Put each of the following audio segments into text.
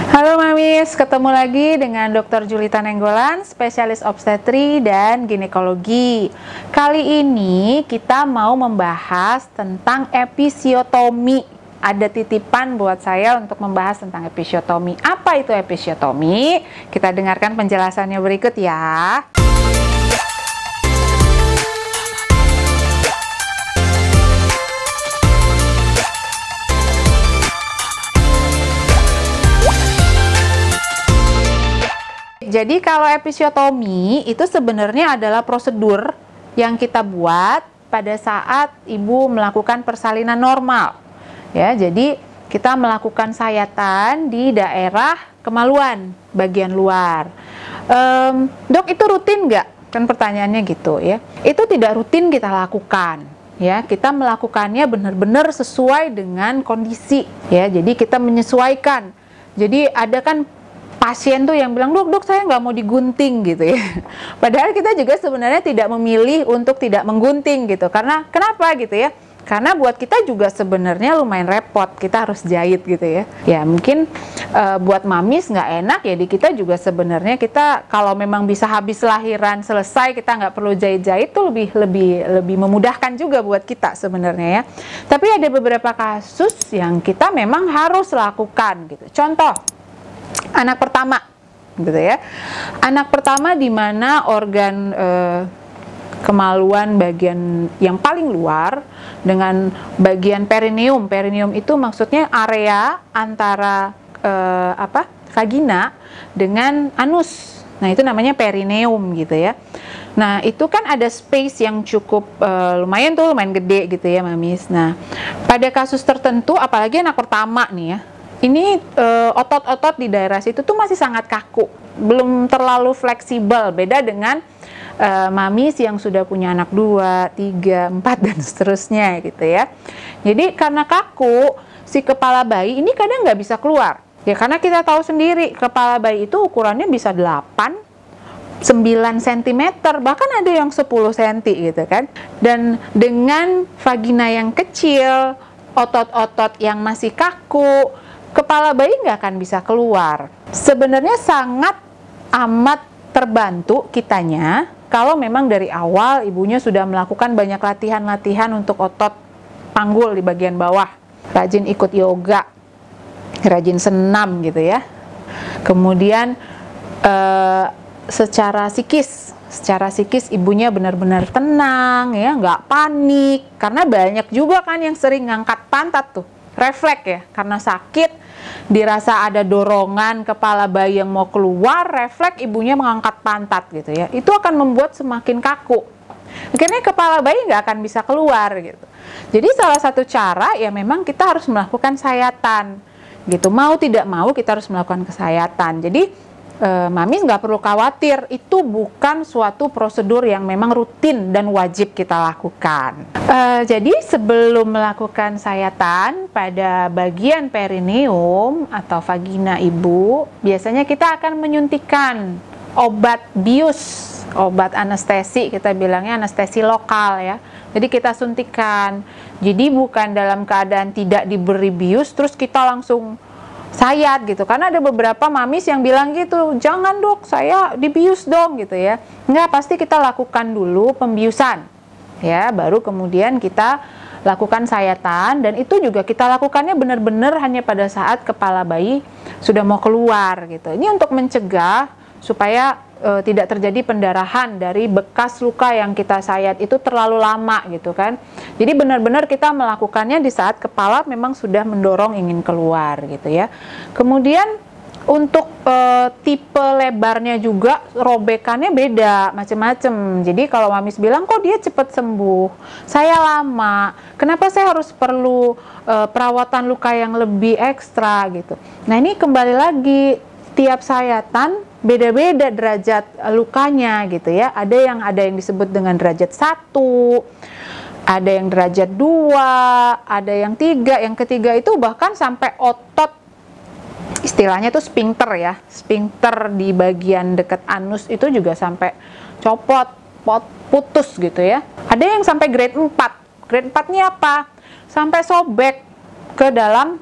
Halo Mamis, ketemu lagi dengan Dr. Julita Nenggolan, spesialis obstetri dan ginekologi. Kali ini kita mau membahas tentang episiotomi. Ada titipan buat saya untuk membahas tentang episiotomi. Apa itu episiotomi? Kita dengarkan penjelasannya berikut ya. Jadi kalau episiotomi itu sebenarnya adalah prosedur yang kita buat pada saat ibu melakukan persalinan normal. Ya, jadi kita melakukan sayatan di daerah kemaluan bagian luar. Dok, itu rutin nggak? Kan pertanyaannya gitu ya. Itu tidak rutin kita lakukan. Ya, kita melakukannya benar-benar sesuai dengan kondisi. Ya, jadi kita menyesuaikan. Jadi ada kan pasien tuh yang bilang, dok saya nggak mau digunting gitu ya. Padahal kita juga sebenarnya tidak memilih untuk tidak menggunting gitu. Karena kenapa gitu ya? Karena buat kita juga sebenarnya lumayan repot. Kita harus jahit gitu ya. Ya mungkin buat mamis nggak enak ya, di kita juga sebenarnya kita kalau memang bisa habis lahiran selesai kita nggak perlu jahit-jahit tuh lebih memudahkan juga buat kita sebenarnya ya. Tapi ada beberapa kasus yang kita memang harus lakukan gitu. Contoh, anak pertama gitu ya. Anak pertama di mana organ kemaluan bagian yang paling luar dengan bagian perineum. Perineum itu maksudnya area antara vagina dengan anus. Nah, itu namanya perineum gitu ya. Nah, itu kan ada space yang cukup lumayan gede gitu ya, Mamis. Nah, pada kasus tertentu apalagi anak pertama nih ya, ini otot-otot di daerah situ tuh masih sangat kaku, belum terlalu fleksibel. Beda dengan mamis yang sudah punya anak 2, 3, 4 dan seterusnya gitu ya. Jadi karena kaku, si kepala bayi ini kadang nggak bisa keluar. Ya karena kita tahu sendiri kepala bayi itu ukurannya bisa 8, 9 cm, bahkan ada yang 10 cm gitu kan. Dan dengan vagina yang kecil, otot-otot yang masih kaku, kepala bayi nggak akan bisa keluar. Sebenarnya sangat amat terbantu kitanya kalau memang dari awal ibunya sudah melakukan banyak latihan-latihan untuk otot panggul di bagian bawah. Rajin ikut yoga, rajin senam gitu ya. Kemudian secara psikis ibunya benar-benar tenang ya, nggak panik. Karena banyak juga kan yang sering ngangkat pantat tuh, refleks ya, karena sakit, dirasa ada dorongan kepala bayi yang mau keluar, refleks ibunya mengangkat pantat gitu ya. Itu akan membuat semakin kaku. Akhirnya kepala bayi nggak akan bisa keluar gitu. Jadi salah satu cara ya memang kita harus melakukan sayatan gitu. Mau tidak mau kita harus melakukan kesayatan. Jadi Mamis nggak perlu khawatir, itu bukan suatu prosedur yang memang rutin dan wajib kita lakukan. Jadi sebelum melakukan sayatan pada bagian perineum atau vagina ibu, biasanya kita akan menyuntikkan obat bius, obat anestesi, kita bilangnya anestesi lokal ya. Jadi kita suntikan. Jadi bukan dalam keadaan tidak diberi bius terus kita langsung sayat gitu, karena ada beberapa mamis yang bilang gitu, jangan dok saya dibius dong gitu ya. Enggak, pasti kita lakukan dulu pembiusan ya, baru kemudian kita lakukan sayatan. Dan itu juga kita lakukannya benar-benar hanya pada saat kepala bayi sudah mau keluar gitu. Ini untuk mencegah supaya tidak terjadi pendarahan dari bekas luka yang kita sayat itu terlalu lama gitu kan. Jadi benar-benar kita melakukannya di saat kepala memang sudah mendorong ingin keluar gitu ya. Kemudian untuk tipe lebarnya juga robekannya beda, macam-macam. Jadi kalau mamis bilang kok dia cepat sembuh, saya lama, kenapa saya harus perlu perawatan luka yang lebih ekstra gitu. Nah ini kembali lagi, tiap sayatan beda-beda derajat lukanya gitu ya. Ada yang disebut dengan derajat 1, ada yang derajat 2, ada yang 3, yang ketiga itu bahkan sampai otot, istilahnya tuh sphincter ya, sphincter di bagian dekat anus itu juga sampai copot, putus gitu ya. Ada yang sampai grade 4. Grade 4 ini apa? Sampai sobek ke dalam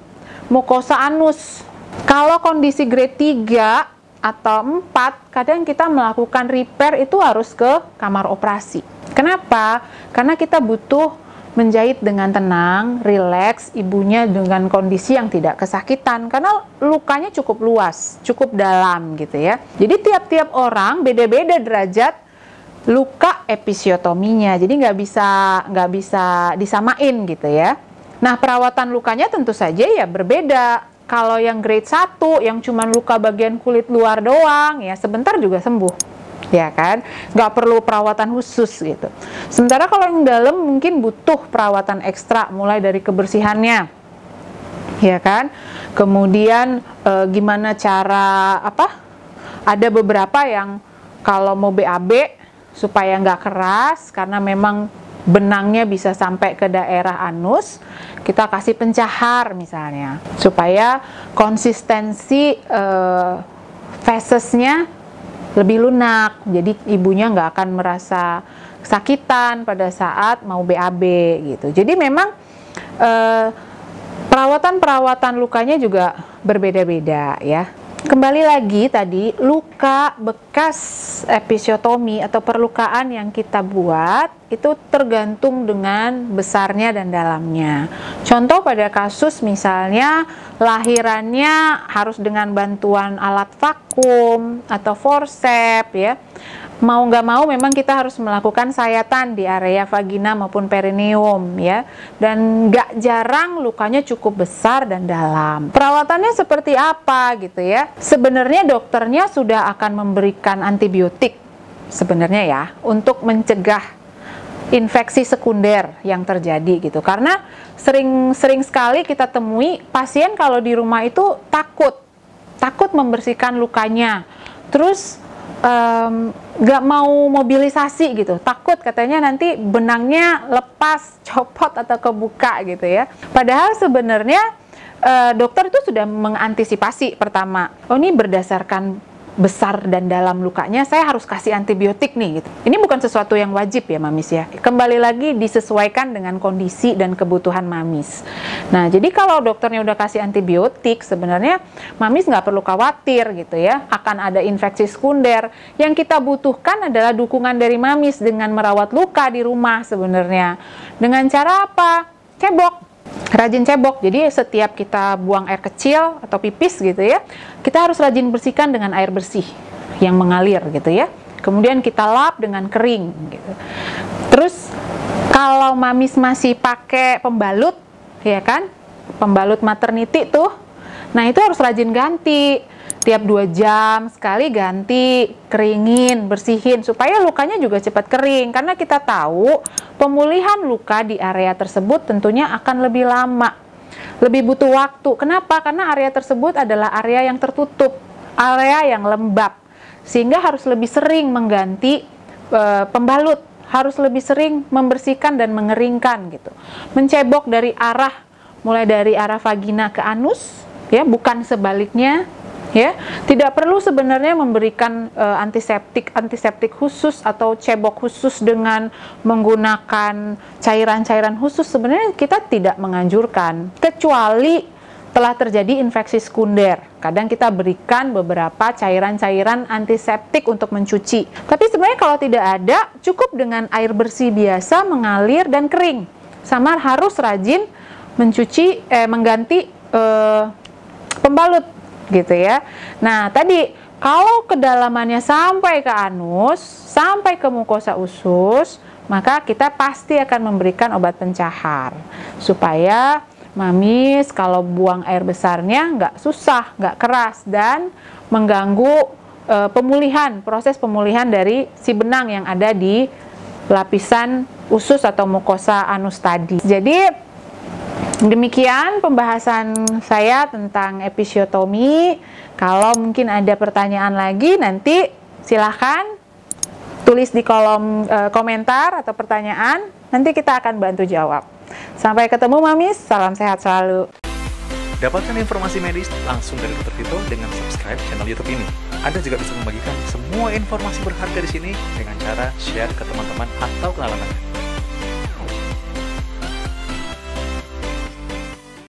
mukosa anus. Kalau kondisi grade 3 atau 4, kadang kita melakukan repair itu harus ke kamar operasi. Kenapa? Karena kita butuh menjahit dengan tenang, rileks, ibunya dengan kondisi yang tidak kesakitan, karena lukanya cukup luas, cukup dalam gitu ya. Jadi tiap-tiap orang beda-beda derajat luka episiotominya, jadi nggak bisa disamain gitu ya. Nah, perawatan lukanya tentu saja ya berbeda. Kalau yang grade 1 yang cuma luka bagian kulit luar doang, ya sebentar juga sembuh. Ya kan, nggak perlu perawatan khusus gitu. Sementara kalau yang dalam mungkin butuh perawatan ekstra, mulai dari kebersihannya, ya kan. Kemudian gimana cara Ada beberapa yang kalau mau BAB supaya nggak keras, karena memang benangnya bisa sampai ke daerah anus, kita kasih pencahar misalnya, supaya konsistensi fesesnya lebih lunak, jadi ibunya nggak akan merasa kesakitan pada saat mau BAB gitu. Jadi memang perawatan lukanya juga berbeda-beda ya. Kembali lagi tadi, luka bekas episiotomi atau perlukaan yang kita buat itu tergantung dengan besarnya dan dalamnya. Contoh pada kasus misalnya lahirannya harus dengan bantuan alat vakum atau forceps ya. Mau nggak mau memang kita harus melakukan sayatan di area vagina maupun perineum ya, dan nggak jarang lukanya cukup besar dan dalam. Perawatannya seperti apa gitu ya? Sebenarnya dokternya sudah akan memberikan antibiotik sebenarnya ya, untuk mencegah infeksi sekunder yang terjadi gitu. Karena sering sekali kita temui pasien kalau di rumah itu takut membersihkan lukanya, terus nggak mau mobilisasi gitu, takut katanya nanti benangnya lepas, copot atau kebuka gitu ya. Padahal sebenarnya dokter itu sudah mengantisipasi. Pertama, oh ini berdasarkan besar dan dalam lukanya, saya harus kasih antibiotik nih gitu. Ini bukan sesuatu yang wajib ya mamis ya. Kembali lagi disesuaikan dengan kondisi dan kebutuhan mamis. Nah, jadi kalau dokternya udah kasih antibiotik, sebenarnya mamis nggak perlu khawatir gitu ya, akan ada infeksi sekunder. Yang kita butuhkan adalah dukungan dari mamis dengan merawat luka di rumah sebenarnya. Dengan cara apa? Cebok. Rajin cebok. Jadi setiap kita buang air kecil atau pipis gitu ya, kita harus rajin bersihkan dengan air bersih yang mengalir gitu ya. Kemudian kita lap dengan kering gitu. Terus kalau mamis masih pakai pembalut ya kan, pembalut maternity tuh, nah itu harus rajin ganti. Tiap 2 jam sekali ganti, keringin, bersihin supaya lukanya juga cepat kering. Karena kita tahu pemulihan luka di area tersebut tentunya akan lebih lama, lebih butuh waktu. Kenapa? Karena area tersebut adalah area yang tertutup, area yang lembab, sehingga harus lebih sering mengganti pembalut, harus lebih sering membersihkan dan mengeringkan gitu. Mencebok dari mulai dari arah vagina ke anus ya, bukan sebaliknya. Ya, tidak perlu sebenarnya memberikan antiseptik khusus atau cebok khusus dengan menggunakan cairan-cairan khusus. Sebenarnya kita tidak menganjurkan, kecuali telah terjadi infeksi sekunder. Kadang kita berikan beberapa cairan-cairan antiseptik untuk mencuci. Tapi sebenarnya kalau tidak ada, cukup dengan air bersih biasa mengalir dan kering. Sama harus rajin mengganti pembalut gitu ya. Nah, tadi kalau kedalamannya sampai ke anus, sampai ke mukosa usus, maka kita pasti akan memberikan obat pencahar supaya mamis kalau buang air besarnya nggak susah, nggak keras dan mengganggu proses pemulihan dari si benang yang ada di lapisan usus atau mukosa anus tadi. Jadi demikian pembahasan saya tentang episiotomi. Kalau mungkin ada pertanyaan lagi, nanti silahkan tulis di kolom komentar atau pertanyaan. Nanti kita akan bantu jawab. Sampai ketemu mamis, salam sehat selalu. Dapatkan informasi medis langsung dari Dr. Tito dengan subscribe channel YouTube ini. Anda juga bisa membagikan semua informasi berharga di sini dengan cara share ke teman-teman atau kenalan Anda.